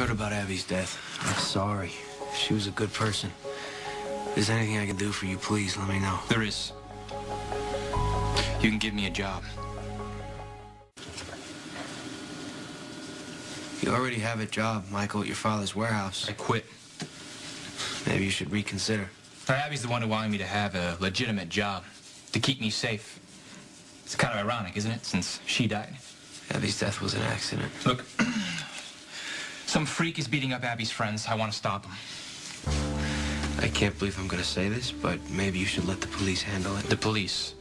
heard about Abby's death. I'm sorry. She was a good person. If there's anything I can do for you, please let me know. There is. You can give me a job. You already have a job, Michael, at your father's warehouse. I quit. Maybe you should reconsider. Abby's the one who wanted me to have a legitimate job, to keep me safe. It's kind of ironic, isn't it, since she died? Abby's death was an accident. Look, some freak is beating up Abby's friends. I want to stop him. I can't believe I'm going to say this, but maybe you should let the police handle it. The police?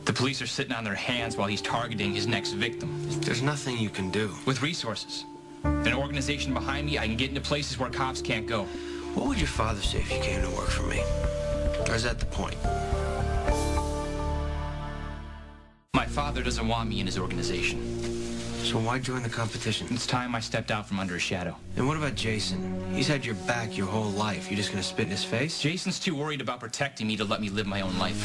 The police are sitting on their hands while he's targeting his next victim. There's nothing you can do. With resources. An organization behind me, I can get into places where cops can't go. What would your father say if you came to work for me? Or is that the point? My father doesn't want me in his organization. So why join the competition? It's time I stepped out from under his shadow. And what about Jason? He's had your back your whole life. You just gonna spit in his face? Jason's too worried about protecting me to let me live my own life.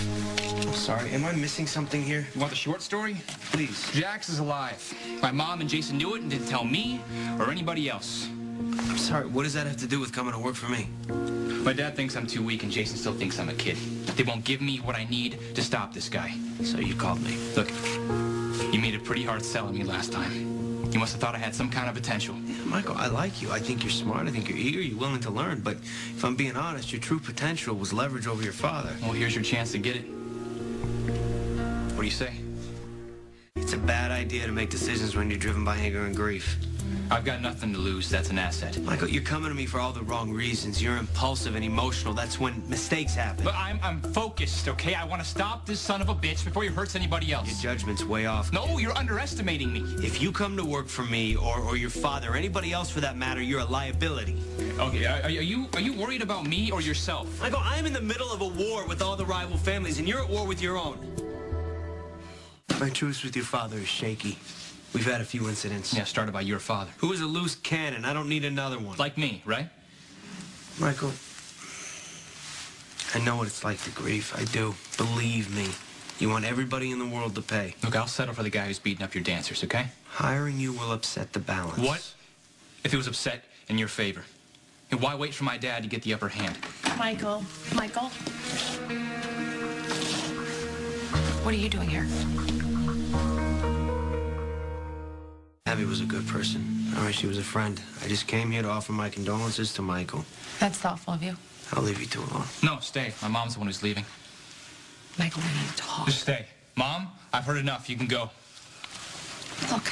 I'm sorry, am I missing something here? You want the short story? Please. Jax is alive. My mom and Jason knew it and didn't tell me or anybody else. I'm sorry, what does that have to do with coming to work for me? My dad thinks I'm too weak and Jason still thinks I'm a kid. They won't give me what I need to stop this guy. So you called me. Look, you made a pretty hard sell on me last time. You must have thought I had some kind of potential. Yeah, Michael, I like you. I think you're smart. I think you're eager. You're willing to learn. But if I'm being honest, your true potential was leverage over your father. Well, here's your chance to get it. What do you say? It's a bad idea to make decisions when you're driven by anger and grief. I've got nothing to lose. That's an asset. Michael, you're coming to me for all the wrong reasons. You're impulsive and emotional. That's when mistakes happen. But I'm focused, okay? I want to stop this son of a bitch before he hurts anybody else. Your judgment's way off. No, you're underestimating me. If you come to work for me or your father or anybody else for that matter, you're a liability. Okay, are you worried about me or yourself? Michael, I'm in the middle of a war with all the rival families, and you're at war with your own. My truce with your father is shaky. We've had a few incidents. Yeah, started by your father. Who is a loose cannon? I don't need another one. Like me, right? Michael, I know what it's like to grieve. I do. Believe me. You want everybody in the world to pay. Look, I'll settle for the guy who's beating up your dancers, okay? Hiring you will upset the balance. What if it was upset in your favor? And why wait for my dad to get the upper hand? Michael. What are you doing here? Abby was a good person. All right, she was a friend. I just came here to offer my condolences to Michael. That's thoughtful of you. I'll leave you two alone. No, stay. My mom's the one who's leaving. Michael, we need to talk. Just stay. Mom, I've heard enough. You can go. Look,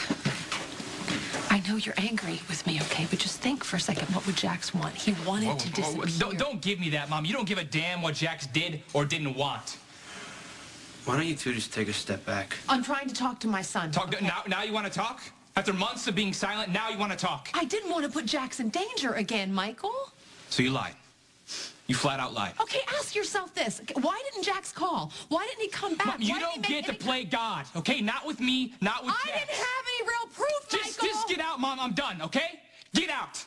I know you're angry with me, okay? But just think for a second, what would Jax want? He wanted to disappear. Don't give me that, Mom. You don't give a damn what Jax did or didn't want. Why don't you two just take a step back? I'm trying to talk to my son. Okay. Now you want to talk? After months of being silent, now you want to talk. I didn't want to put Jax in danger again, Michael. So you lied. You flat out lied. Okay, ask yourself this. Why didn't Jax call? Why didn't he come back? Mom, you don't get to play God, okay? Not with me, not with Jax. I didn't have any real proof, Michael. Just get out, Mom. I'm done, okay? Get out.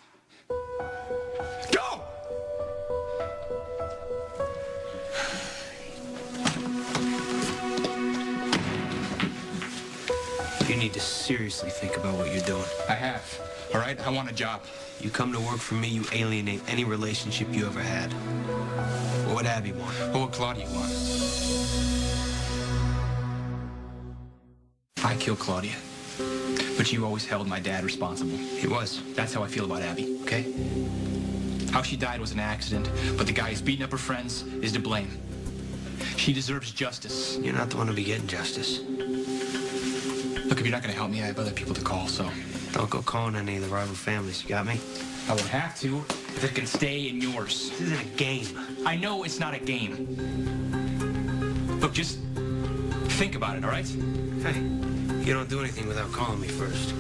Go! You need to seriously think about what you're doing. I have. All right? I want a job. You come to work for me, you alienate any relationship you ever had. What would Abby want? What would Claudia want? I killed Claudia. But you always held my dad responsible. He was. That's how I feel about Abby, okay? How she died was an accident, but the guy who's beating up her friends is to blame. She deserves justice. You're not the one to be getting justice. Look, if you're not going to help me, I have other people to call, so... Don't go calling any of the rival families, you got me? I won't have to if it can stay in yours. This isn't a game. I know it's not a game. Look, just think about it, all right? Hey, you don't do anything without calling me first.